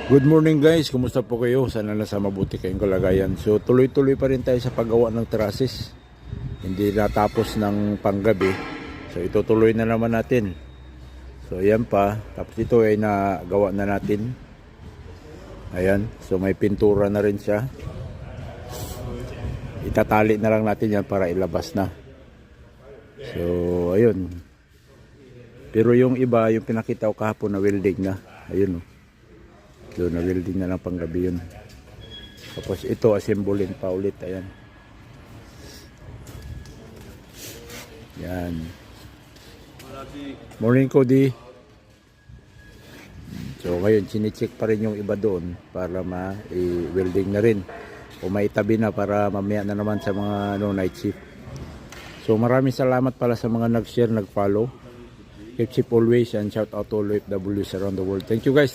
Good morning guys, kumusta po kayo? Sana nasa mabuti kayong kalagayan. So tuloy-tuloy pa rin tayo sa paggawa ng terraces. Hindi natapos ng panggabi. So itutuloy na naman natin. So ayan pa, tapos ito ay nagawa na natin. Ayan, so may pintura na rin siya. Itatali na lang natin yan para ilabas na. So ayun. Pero yung iba, yung pinakita ko kahapon na welding na. Ayun oh. So na-welding na lang panggabi yun. Tapos ito assemblein pa ulit. Ayan. Yan. Morning Cody. So ngayon chine-check pa rin yung iba doon para ma-welding na rin. O maitabi na para mamaya na naman sa mga night shift. So maraming salamat pala sa mga nag-share, nag-follow. Keep safe always and shout out to all OFWs around the world. Thank you guys.